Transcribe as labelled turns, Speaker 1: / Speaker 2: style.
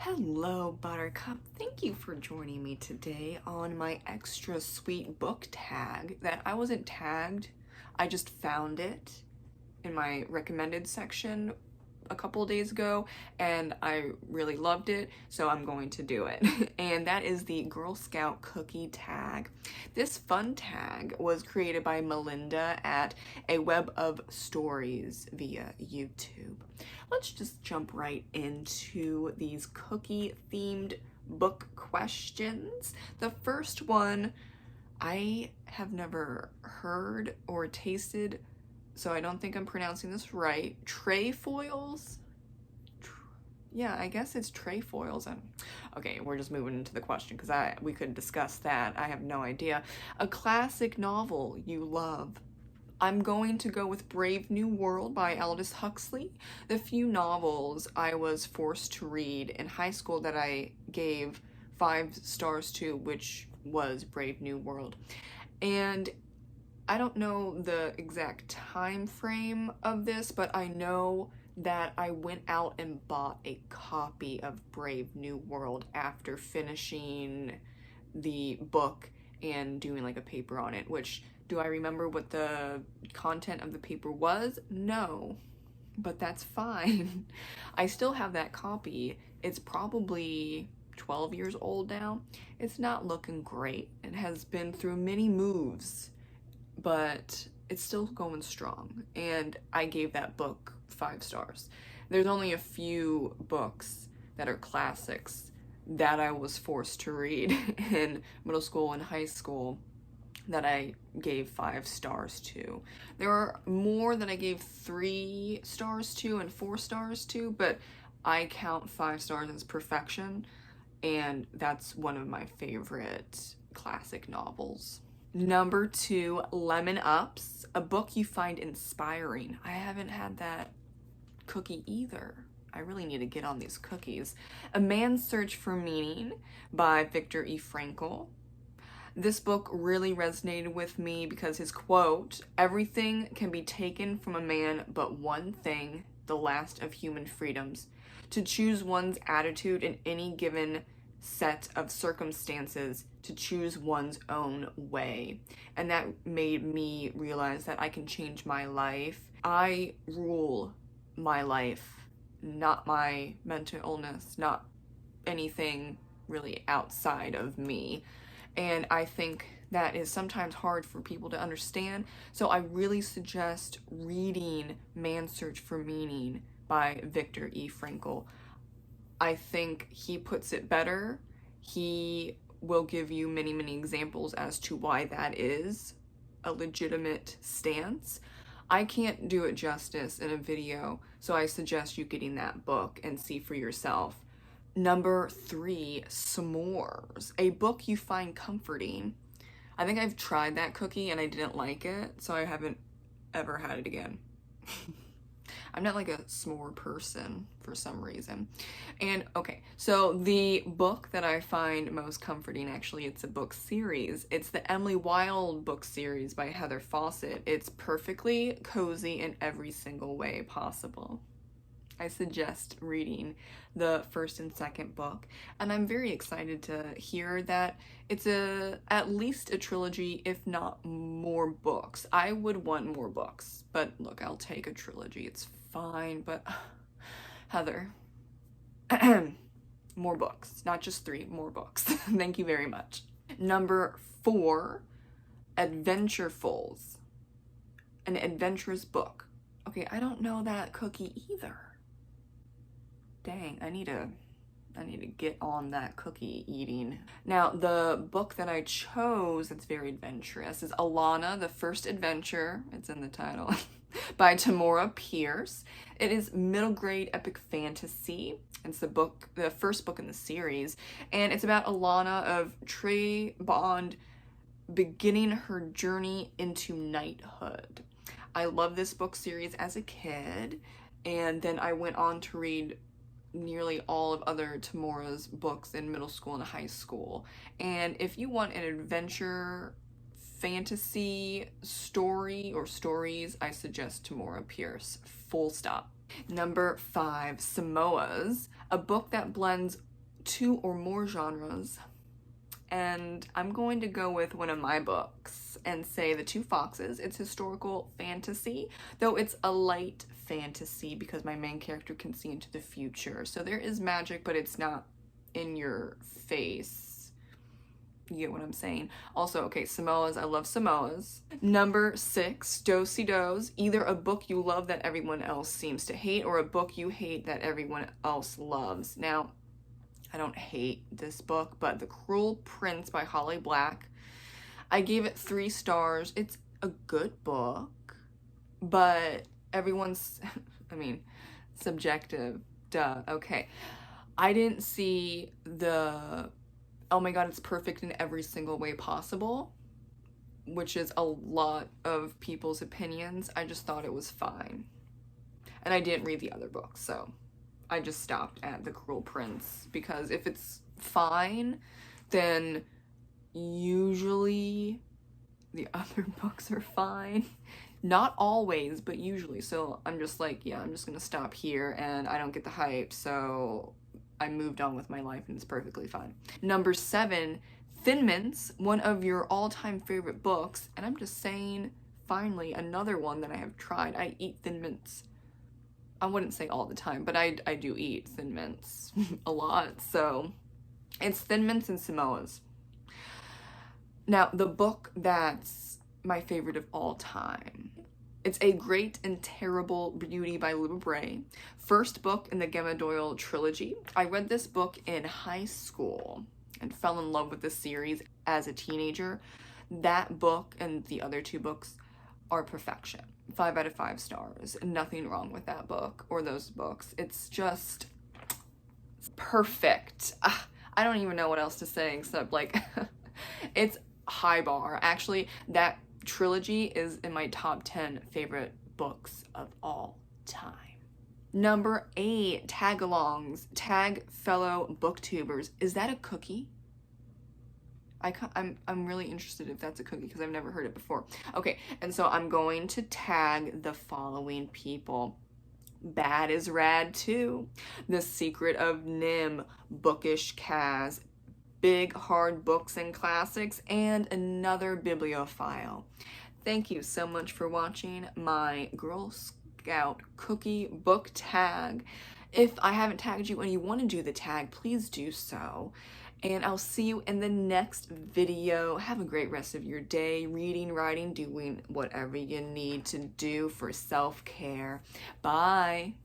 Speaker 1: Hello, Buttercup. Thank you for joining me today on my extra sweet book tag that I wasn't tagged. I just found it in my recommended section a couple days ago and I really loved it, so I'm going to do it. And that is the Girl Scout cookie tag. This fun tag was created by Melinda at A Web of Stories via YouTube. Let's just jump right into these cookie themed book questions. The first one I have never heard or tasted, so I don't think I'm pronouncing this right. Trefoils? Yeah, I guess it's Trefoils. Okay, we're just moving into the question because we could discuss that. I have no idea. A classic novel you love. I'm going to go with Brave New World by Aldous Huxley. The few novels I was forced to read in high school that I gave 5 stars to, which was Brave New World. And I don't know the exact time frame of this, but I know that I went out and bought a copy of Brave New World after finishing the book and doing like a paper on it, which, do I remember what the content of the paper was? No, but that's fine. I still have that copy. It's probably 12 years old now. It's not looking great. It has been through many moves, but it's still going strong. And I gave that book 5 stars. There's only a few books that are classics that I was forced to read in middle school and high school that I gave 5 stars to. There are more that I gave 3 stars to and 4 stars to, but I count 5 stars as perfection, and that's one of my favorite classic novels. Number 2, Lemon Ups, a book you find inspiring. I haven't had that cookie either. I really need to get on these cookies. A Man's Search for Meaning by Viktor E. Frankl. This book really resonated with me because his quote, "Everything can be taken from a man but one thing, the last of human freedoms. To choose one's attitude in any given set of circumstances, to choose one's own way." And that made me realize that I can change my life. I rule my life, not my mental illness, not anything really outside of me. And I think that is sometimes hard for people to understand. So I really suggest reading Man's Search for Meaning by Viktor E. Frankl. I think he puts it better. He will give you many, many examples as to why that is a legitimate stance. I can't do it justice in a video, so I suggest you getting that book and see for yourself. Number 3, S'mores, a book you find comforting. I think I've tried that cookie and I didn't like it, so I haven't ever had it again. I'm not like a s'more person for some reason. And okay, so the book that I find most comforting, actually, it's a book series. It's the Emily Wilde book series by Heather Fawcett. It's perfectly cozy in every single way possible. I suggest reading the first and second book, and I'm very excited to hear that it's at least a trilogy, if not more books. I would want more books, but look, I'll take a trilogy. It's fine, but Heather, more books, not just 3, more books. Thank you very much. Number 4, Adventurefuls, an adventurous book. Okay, I don't know that cookie either. Dang, I need to get on that cookie eating. Now, the book that I chose that's very adventurous is Alana, The First Adventure, it's in the title, by Tamora Pierce. It is middle grade epic fantasy. It's the first book in the series, and it's about Alana of Trebond beginning her journey into knighthood. I love this book series as a kid, and then I went on to read nearly all of other Tamora's books in middle school and high school. And if you want an adventure fantasy story or stories, I suggest Tamora Pierce, full stop. Number 5, Samoas, a book that blends 2 or more genres, and I'm going to go with one of my books and say The Two Foxes. It's historical fantasy, though it's a light fantasy because my main character can see into the future. So there is magic, but it's not in your face. You get what I'm saying? Also, okay, Samoas. I love Samoas. Number 6, Do-si-dos. Either a book you love that everyone else seems to hate, or a book you hate that everyone else loves. Now, I don't hate this book, but The Cruel Prince by Holly Black, I gave it 3 stars. It's a good book, but everyone's, I mean, subjective, duh, okay. I didn't see the, oh my god, it's perfect in every single way possible, which is a lot of people's opinions. I just thought it was fine. And I didn't read the other books, so I just stopped at The Cruel Prince, because if it's fine, then usually the other books are fine. Not always, but usually. So I'm just like, yeah, I'm just gonna stop here, and I don't get the hype, so I moved on with my life, and it's perfectly fine. Number 7, Thin Mints, one of your all-time favorite books, and I'm just saying, finally, another one that I have tried. I eat Thin Mints. I wouldn't say all the time, but I do eat Thin Mints a lot, so it's Thin Mints and Samoas. Now, the book that's my favorite of all time, it's A Great and Terrible Beauty by Luba Bray. First book in the Gemma Doyle trilogy. I read this book in high school and fell in love with the series as a teenager. That book and the other 2 books are perfection. 5 out of 5 stars. Nothing wrong with that book or those books. It's just perfect. I don't even know what else to say except, like, it's high bar. Actually, that trilogy is in my top 10 favorite books of all time. Number 8, Tagalongs. Tag fellow booktubers. Is that a cookie? I'm really interested if that's a cookie, because I've never heard it before. Okay, and so I'm going to tag the following people. Bad is Rad 2, The Secret of Nim, Bookish Kaz, Big Hard Books and Classics, and Another Bibliophile. Thank you so much for watching my Girl Scout cookie book tag. If I haven't tagged you and you want to do the tag, please do so. And I'll see you in the next video. Have a great rest of your day, reading, writing, doing whatever you need to do for self-care. Bye.